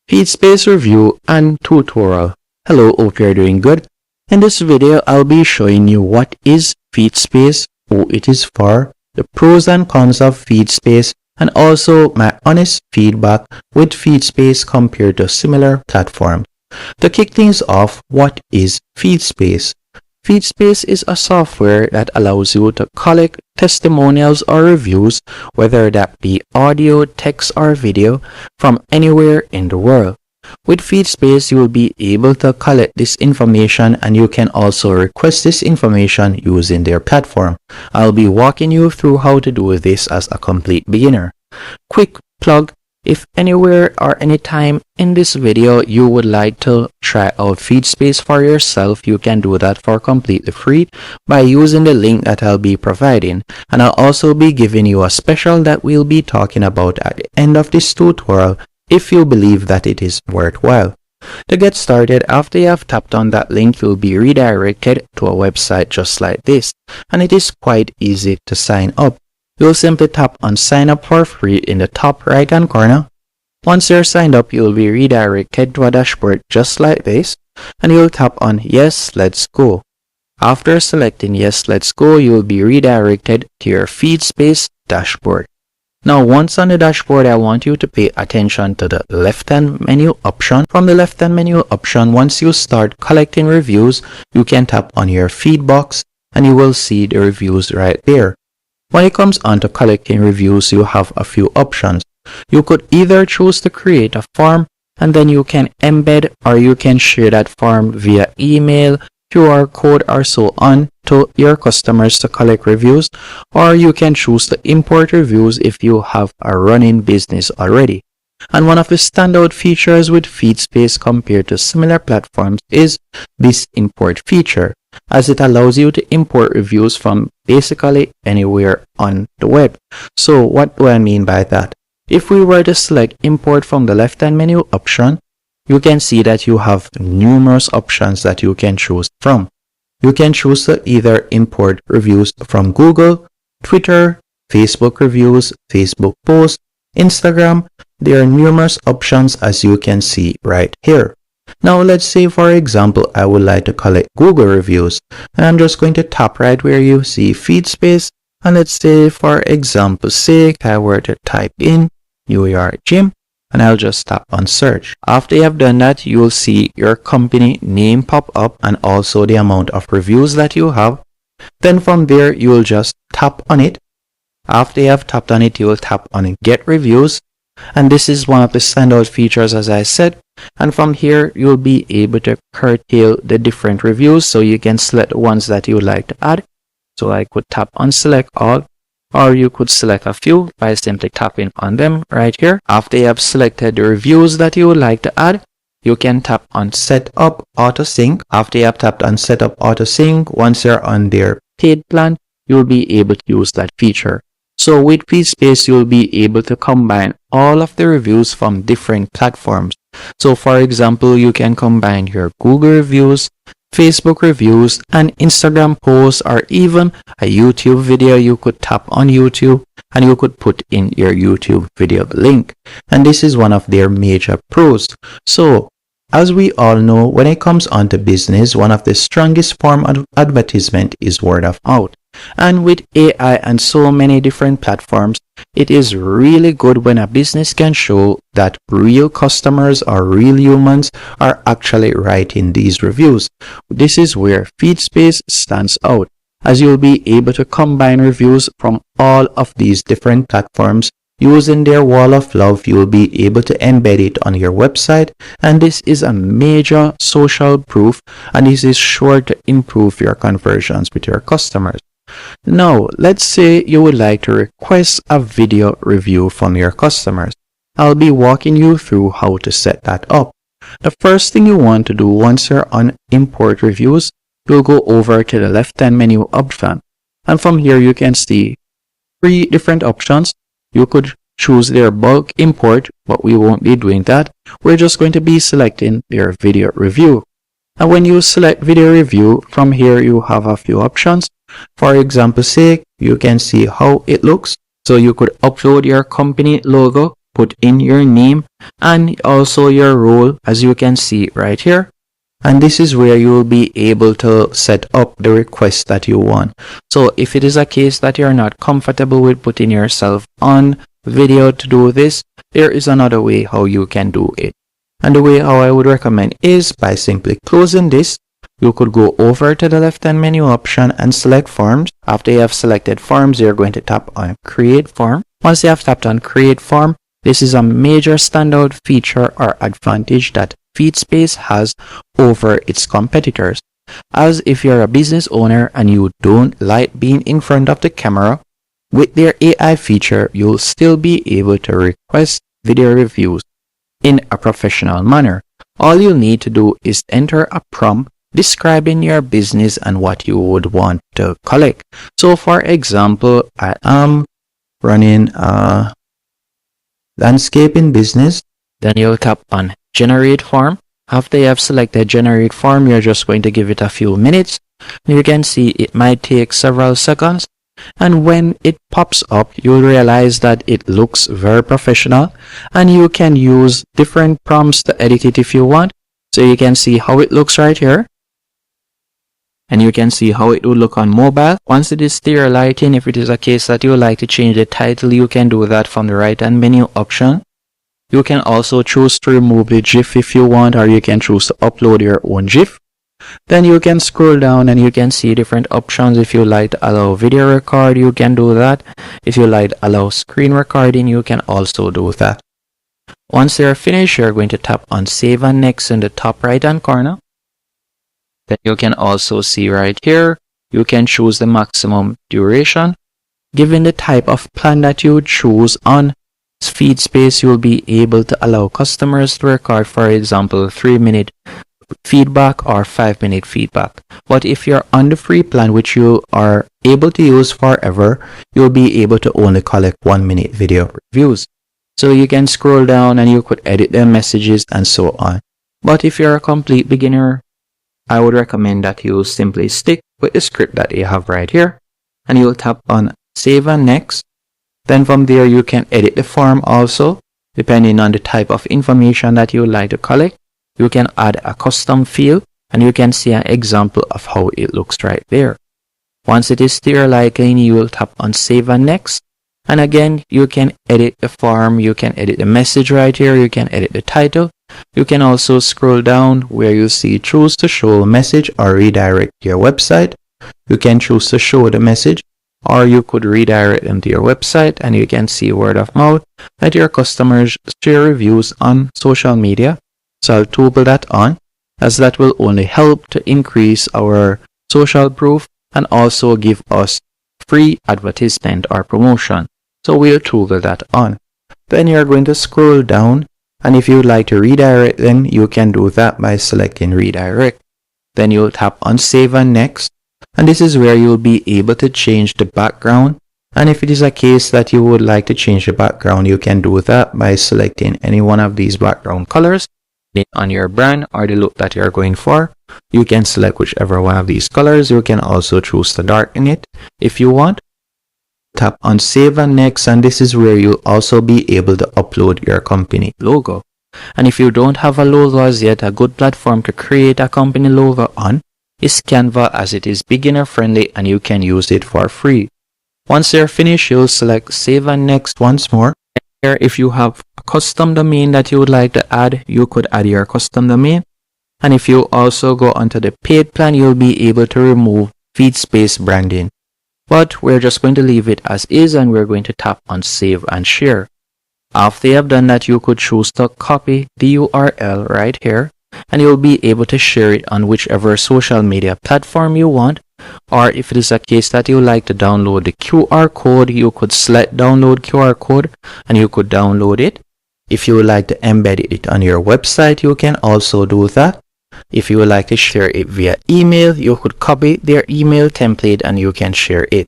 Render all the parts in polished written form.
Feedspace review and tutorial. Hello, hope you're doing good. In this video, I'll be showing you what is Feedspace, who it is for, the pros and cons of Feedspace, and also my honest feedback with Feedspace compared to similar platforms. To kick things off, what is Feedspace? Feedspace is a software that allows you to collect testimonials or reviews, whether that be audio, text, or video, from anywhere in the world. With Feedspace, you will be able to collect this information, and you can also request this information using their platform. I'll be walking you through how to do this as a complete beginner. Quick plug. If anywhere or anytime in this video you would like to try out Feedspace for yourself, you can do that for completely free by using the link that I'll be providing. And I'll also be giving you a special that we'll be talking about at the end of this tutorial if you believe that it is worthwhile. To get started, after you have tapped on that link, you'll be redirected to a website just like this. And it is quite easy to sign up. You'll simply tap on sign up for free in the top right hand corner. Once you're signed up, you'll be redirected to a dashboard just like this, and you'll tap on yes, let's go. After selecting yes, let's go, you'll be redirected to your Feedspace dashboard. Now once on the dashboard, I want you to pay attention to the left hand menu option. From the left hand menu option, once you start collecting reviews, you can tap on your feed box and you will see the reviews right there. When it comes on to collecting reviews, you have a few options. You could either choose to create a form and then you can embed, or you can share that form via email, QR code, or so on to your customers to collect reviews, or you can choose to import reviews if you have a running business already. And one of the standout features with Feedspace compared to similar platforms is this import feature, as it allows you to import reviews from basically anywhere on the web. So what do I mean by that? If we were to select import from the left hand menu option, you can see that you have numerous options that you can choose from. You can choose to either import reviews from Google, Twitter, Facebook reviews, Facebook posts, Instagram. There are numerous options as you can see right here. Now let's say, for example, I would like to collect Google reviews, and I'm just going to tap right where you see Feedspace, and let's say, for example's sake, I were to type in New York Gym, and I'll just tap on search. After you have done that, you'll see your company name pop up and also the amount of reviews that you have. Then from there, you'll just tap on it. After you have tapped on it, you will tap on get reviews. And this is one of the standout features, as I said. And from here, you'll be able to curtail the different reviews, so you can select the ones that you would like to add. So I could tap on select all, or you could select a few by simply tapping on them right here. After you have selected the reviews that you would like to add, you can tap on set up auto sync. After you have tapped on set up auto sync, once you're on their paid plan, you'll be able to use that feature. So with Feedspace, you'll be able to combine all of the reviews from different platforms. So for example, you can combine your Google reviews, Facebook reviews, and Instagram posts, or even a YouTube video. You could tap on YouTube and you could put in your YouTube video link. And this is one of their major pros. So as we all know, when it comes on to business, one of the strongest form of advertisement is word of mouth. And with AI and so many different platforms, it is really good when a business can show that real customers or real humans are actually writing these reviews. This is where Feedspace stands out, as you'll be able to combine reviews from all of these different platforms. Using their wall of love, you will be able to embed it on your website, and this is a major social proof, and this is sure to improve your conversions with your customers. Now, let's say you would like to request a video review from your customers. I'll be walking you through how to set that up. The first thing you want to do once you're on import reviews, you'll go over to the left hand menu option, and from here you can see 3 different options. You could choose their bulk import, but we won't be doing that. We're just going to be selecting their video review. And when you select video review, from here you have a few options. For example's sake, you can see how it looks. So you could upload your company logo put in your name and also your role, as you can see right here. And this is where you will be able to set up the request that you want. So if it is a case that you're not comfortable with putting yourself on video to do this, there is another way how you can do it. And the way how I would recommend is by simply closing this. You could go over to the left hand menu option and select forms. After you have selected forms, you're going to tap on create form. Once you have tapped on create form, this is a major standout feature or advantage that Feedspace has over its competitors. As if you're a business owner and you don't like being in front of the camera, with their AI feature, you'll still be able to request video reviews in a professional manner. All you need to do is enter a prompt describing your business and what you would want to collect. So for example, I am running a landscaping business. Then you'll tap on generate form. After you have selected generate form, you're just going to give it a few minutes. You can see it might take several seconds. And when it pops up, you'll realize that it looks very professional and you can use different prompts to edit it if you want. So you can see how it looks right here. And you can see how it will look on mobile. Once it is stereo lighting, if it is a case that you would like to change the title, you can do that from the right hand menu option. You can also choose to remove the GIF if you want, or you can choose to upload your own GIF. Then you can scroll down and you can see different options. If you like to allow video record, you can do that. If you like to allow screen recording, you can also do that. Once you're finished, you're going to tap on save and next in the top right hand corner. Then you can also see right here, you can choose the maximum duration. Given the type of plan that you choose on Feedspace, you'll be able to allow customers to record, for example, 3-minute feedback or 5-minute feedback. But if you're on the free plan, which you are able to use forever, you'll be able to only collect 1-minute video reviews. So you can scroll down and you could edit their messages and so on. But if you're a complete beginner, I would recommend that you simply stick with the script that you have right here and you'll tap on save and next. Then from there you can edit the form also, depending on the type of information that you would like to collect. You can add a custom field and you can see an example of how it looks right there. Once it is stereo lighting, you will tap on save and next. And again, you can edit the form, you can edit the message right here, you can edit the title. You can also scroll down where you see choose to show a message or redirect your website. You can choose to show the message or you could redirect them to your website, and you can see word of mouth that your customers share reviews on social media. So I'll toggle that on, as that will only help to increase our social proof and also give us free advertisement or promotion. So we'll toggle that on. Then you're going to scroll down, and if you would like to redirect them, you can do that by selecting redirect. Then you'll tap on save and next, and this is where you'll be able to change the background. And if it is a case that you would like to change the background, you can do that by selecting any one of these background colors on your brand or the look that you're going for. You can select whichever one of these colors. You can also choose to darken it if you want. Tap on save and next, and this is where you'll also be able to upload your company logo. And if you don't have a logo as yet, a good platform to create a company logo on is Canva, as it is beginner friendly and you can use it for free. Once you're finished, you'll select save and next once more. Here, if you have a custom domain that you would like to add, you could add your custom domain. And if you also go onto the paid plan, you'll be able to remove Feedspace branding. But we're just going to leave it as is, and we're going to tap on save and share. After you have done that, you could choose to copy the URL right here, and you'll be able to share it on whichever social media platform you want. Or if it is a case that you like to download the QR code, you could select download QR code and you could download it. If you would like to embed it on your website, you can also do that. If you would like to share it via email, you could copy their email template and you can share it.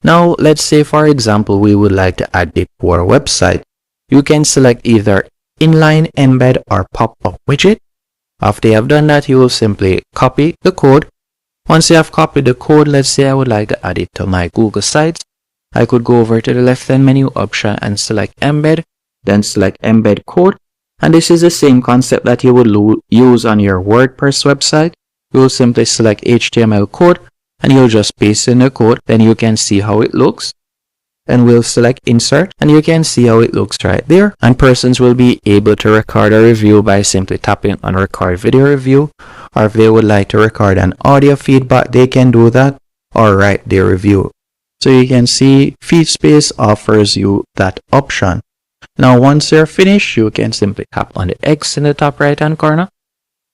Now, let's say for example, we would like to add it to our website. You can select either inline, embed, or pop-up widget. After you have done that, you will simply copy the code. Once you have copied the code, let's say I would like to add it to my Google Sites. I could go over to the left hand menu option and select embed. then select embed code. And this is the same concept that you would use on your WordPress website. You'll simply select HTML code and you'll just paste in the code. Then you can see how it looks. Then we'll select insert and you can see how it looks right there. And persons will be able to record a review by simply tapping on record video review. Or if they would like to record an audio feedback, they can do that or write their review. So you can see Feedspace offers you that option. Now once you're finished, you can simply tap on the X in the top right hand corner.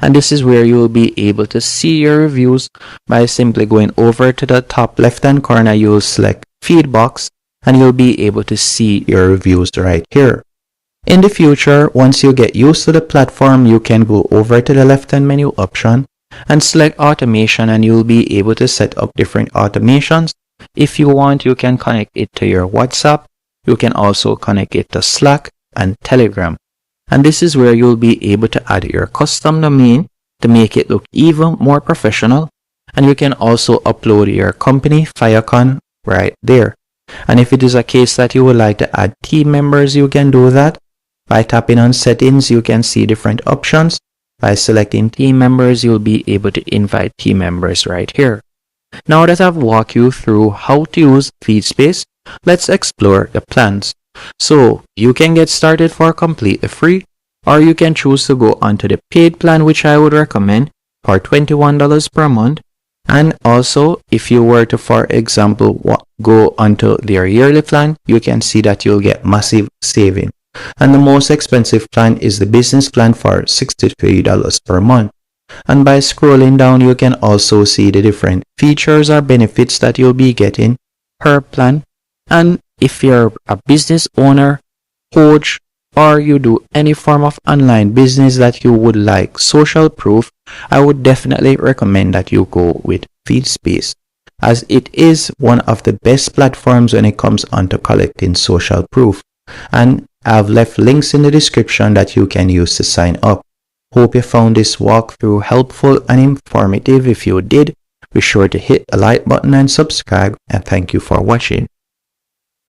And this is where you will be able to see your reviews by simply going over to the top left hand corner. You will select Feedbox and you'll be able to see your reviews right here. In the future, once you get used to the platform, you can go over to the left hand menu option and select automation, and you'll be able to set up different automations. If you want, you can connect it to your WhatsApp. You can also connect it to Slack and Telegram. And this is where you'll be able to add your custom domain to make it look even more professional. And you can also upload your company Firecon right there. And if it is a case that you would like to add team members, you can do that. By tapping on settings, you can see different options. By selecting team members, you'll be able to invite team members right here. Now that I've walked you through how to use Feedspace, let's explore the plans. So you can get started for completely free, or you can choose to go onto the paid plan, which I would recommend for $21 per month. And also, if you were to, for example, go onto their yearly plan, you can see that you'll get massive saving. And the most expensive plan is the business plan for $63 per month. And by scrolling down, you can also see the different features or benefits that you'll be getting per plan. And if you're a business owner, coach, or you do any form of online business that you would like social proof, I would definitely recommend that you go with Feedspace, as it is one of the best platforms when it comes onto collecting social proof. And I've left links in the description that you can use to sign up. Hope you found this walkthrough helpful and informative. If you did, be sure to hit the like button and subscribe, and thank you for watching.